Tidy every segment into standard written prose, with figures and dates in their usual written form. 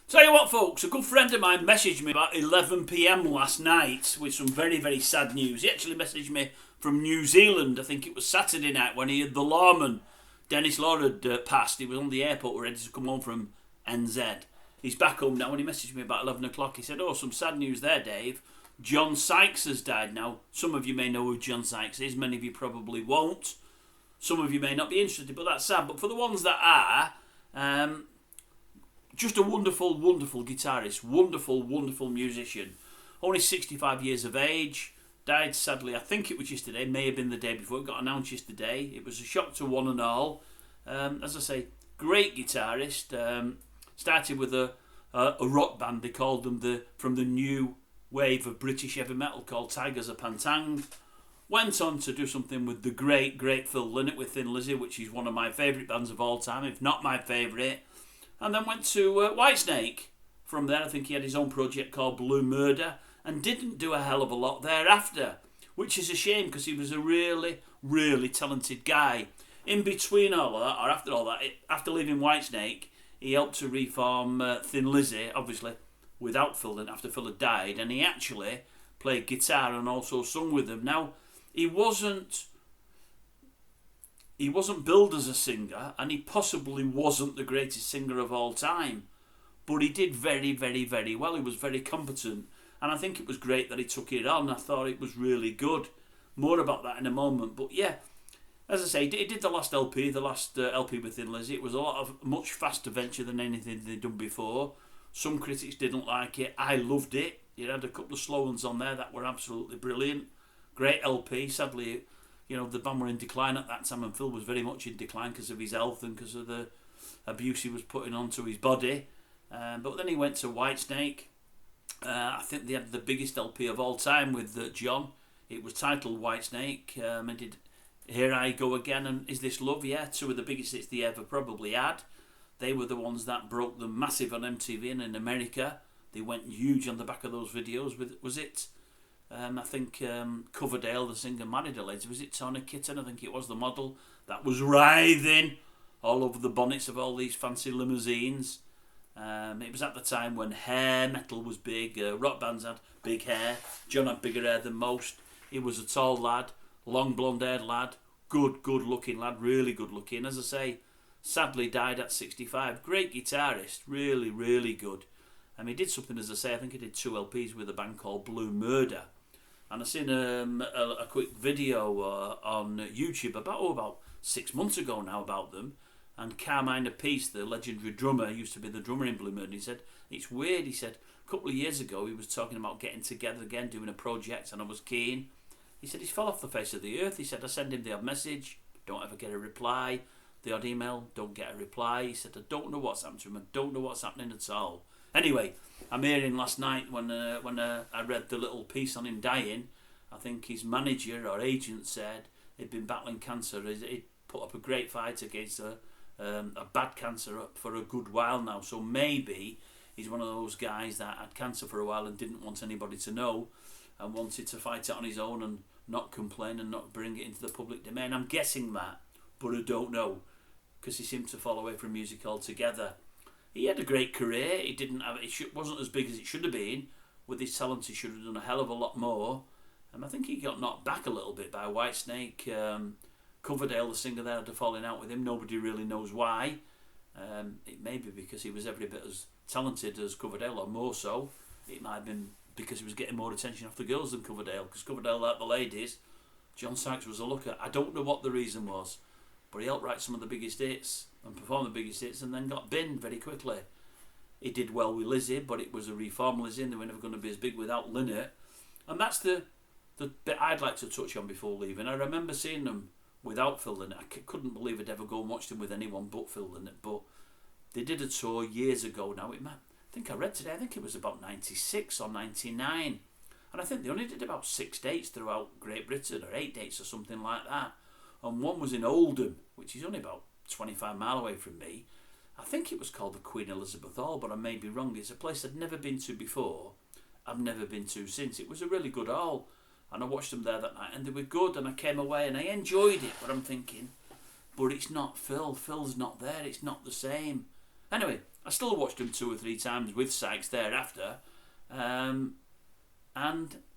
Tell you what, folks, a good friend of mine messaged me about 11 p.m. last night with some very, very sad news. He actually messaged me from New Zealand. I think it was Saturday night when he had the lawman, Dennis Law, had passed. He was on the airport ready to come home from NZ. He's back home now, and he messaged me about 11 o'clock. He said, "Oh, some sad news there, Dave. John Sykes has died." Now, some of you may know who John Sykes is. Many of you probably won't. Some of you may not be interested, but that's sad. But for the ones that are, just a wonderful, wonderful guitarist. Wonderful, wonderful musician. Only 65 years of age. Died, sadly, I think it was yesterday. May have been the day before. It got announced yesterday. It was a shock to one and all. As I say, great guitarist. Started with a rock band. They called them from the new wave of British heavy metal called Tigers of Pantang. Went on to do something with the great Phil Lynott with Thin Lizzy, which is one of my favourite bands of all time, if not my favourite. And then went to Whitesnake. From there, I think he had his own project called Blue Murder, and didn't do a hell of a lot thereafter, which is a shame because he was a really, really talented guy. In between all of that, or after all that, after leaving Whitesnake, he helped to reform Thin Lizzy, obviously without Phil, and after Phil had died, and he actually played guitar and also sung with them. Now, he wasn't billed as a singer, and he possibly wasn't the greatest singer of all time, but he did very, very, very well. He was very competent, and I think it was great that he took it on. I thought it was really good. More about that in a moment, but yeah, as I say, he did the last LP, LP with Thin Lizzy. It was a lot of much faster venture than anything they'd done before. Some critics didn't like it. I loved it. It had a couple of slow ones on there that were absolutely brilliant. Great LP. Sadly, the band were in decline at that time, and Phil was very much in decline because of his health and because of the abuse he was putting onto his body. But then he went to Whitesnake. I think they had the biggest LP of all time with John. It was titled Whitesnake. And did Here I Go Again and Is This Love? Yeah, two of the biggest hits they ever probably had. They were the ones that broke them massive on MTV and in America. They went huge on the back of those videos. Was it? I think Coverdale, the singer, married a lady. Was it Tony Kitten? I think it was the model that was writhing all over the bonnets of all these fancy limousines. It was at the time when hair metal was big. Rock bands had big hair. John had bigger hair than most. He was a tall lad, long blonde-haired lad, good-looking lad, really good-looking. As I say, sadly died at 65. Great guitarist, really, really good. He did something, as I say, I think he did 2 LPs with a band called Blue Murder. And I've seen a quick video on YouTube about 6 months ago now about them. And Carmine Appice, the legendary drummer, used to be the drummer in Blue Murder. He said, it's weird, he said, a couple of years ago he was talking about getting together again, doing a project, and I was keen. He said, he's fell off the face of the earth. He said, I send him the odd message, don't ever get a reply. The odd email, don't get a reply. He said, I don't know what's happened to him. I don't know what's happening at all. Anyway, I'm hearing last night when I read the little piece on him dying, I think his manager or agent said he'd been battling cancer. He'd put up a great fight against a bad cancer for a good while now. So maybe he's one of those guys that had cancer for a while and didn't want anybody to know and wanted to fight it on his own and not complain and not bring it into the public domain. I'm guessing that, but I don't know, because he seemed to fall away from music altogether. He had a great career. It wasn't as big as it should have been. With his talent, he should have done a hell of a lot more. I think he got knocked back a little bit by Whitesnake. Coverdale, the singer there, had a falling out with him. Nobody really knows why. It may be because he was every bit as talented as Coverdale, or more so. It might have been because he was getting more attention off the girls than Coverdale, because Coverdale liked the ladies. John Sykes was a looker. I don't know what the reason was, but he helped write some of the biggest hits and perform the biggest hits, and then got binned very quickly. He did well with Lizzy, but it was a reformed Lizzy, and they were never going to be as big without Lynott. And that's the bit I'd like to touch on before leaving. I remember seeing them without Phil Lynott. I couldn't believe I'd ever go and watch them with anyone but Phil Lynott, but they did a tour years ago now. I think I read today, I think it was about 96 or 99. And I think they only did about 6 dates throughout Great Britain, or 8 dates or something like that. And one was in Oldham, which is only about 25 mile away from me. I think it was called the Queen Elizabeth Hall, but I may be wrong. It's a place I'd never been to before. I've never been to since. It was a really good hall. And I watched them there that night, and they were good, and I came away and I enjoyed it. But I'm thinking, but it's not Phil. Phil's not there. It's not the same. Anyway, I still watched them 2 or 3 times with Sykes thereafter, and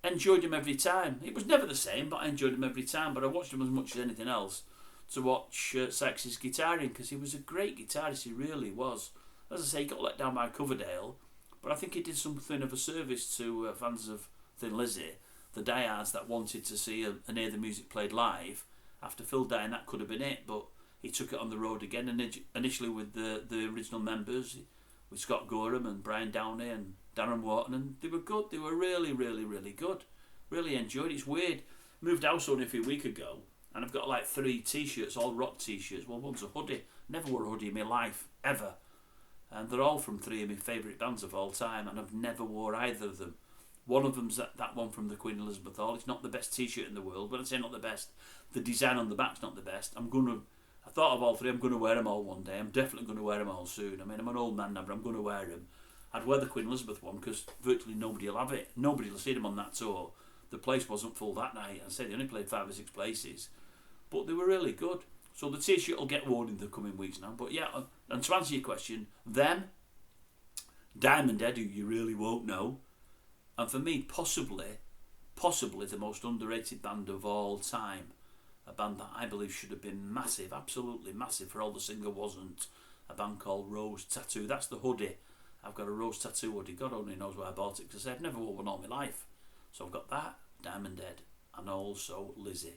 enjoyed them every time. It was never the same, but I enjoyed them every time. But I watched them as much as anything else to watch Sykes' guitaring, because he was a great guitarist, he really was. As I say, he got let down by Coverdale, but I think he did something of a service to fans of Thin Lizzy, the diehards that wanted to see and hear the music played live. After Phil dying, that could have been it, but he took it on the road again, and initially with the original members, with Scott Gorham and Brian Downey and Darren Wharton, and they were good. They were really, really, really good. Really enjoyed it. It's weird. Moved house only a few weeks ago, and I've got like 3 t-shirts, all rock t-shirts. Well, one's a hoodie. Never wore a hoodie in my life, ever. And they're all from 3 of my favourite bands of all time, and I've never wore either of them. One of them's that one from the Queen Elizabeth Hall. It's not the best t-shirt in the world, but I'd say not the best. The design on the back's not the best. I thought of all 3. I'm going to wear them all one day. I'm definitely going to wear them all soon. I mean, I'm an old man now, but I'm going to wear them. I'd wear the Queen Elizabeth one because virtually nobody will have it. Nobody will see them on that tour. The place wasn't full that night. I said they only played 5 or 6 places, but they were really good. So the t-shirt will get worn in the coming weeks now. But yeah, and to answer your question, them, Diamond Head, who you really won't know, and for me, possibly the most underrated band of all time. A band that I believe should have been massive, absolutely massive, for all the singer wasn't. A band called Rose Tattoo. That's the hoodie. I've got a Rose Tattoo hoodie. God only knows where I bought it, because I've never worn one all my life. So I've got that, Diamond Head, and also Lizzy.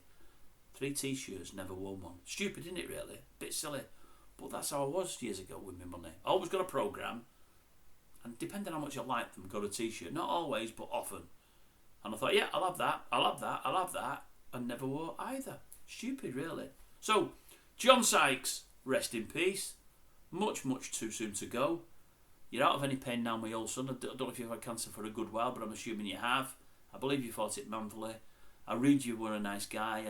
3 t-shirts, never worn one. Stupid, isn't it, really? Bit silly. But that's how I was years ago with my money. I always got a programme, and depending on how much I liked them, got a t-shirt. Not always, but often. And I thought, yeah, I'll have that, and never wore either. Stupid, really. So, John Sykes, rest in peace. Much, much too soon to go. You're out of any pain now, my old son. I don't know if you've had cancer for a good while, but I'm assuming you have. I believe you fought it manfully. I read you were a nice guy.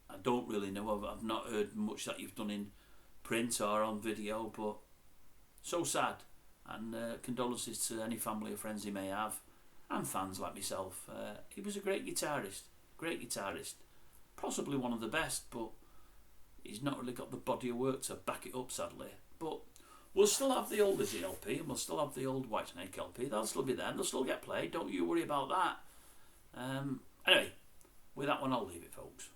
I don't really know. I've not heard much that you've done in print or on video, but so sad. And condolences to any family or friends he may have, and fans like myself. He was a great guitarist. Possibly one of the best, but he's not really got the body of work to back it up, sadly. But we'll still have the old Lizzy LP, and we'll still have the old Whitesnake LP. They'll still be there, and they'll still get played. Don't you worry about that. Anyway, with that one, I'll leave it, folks.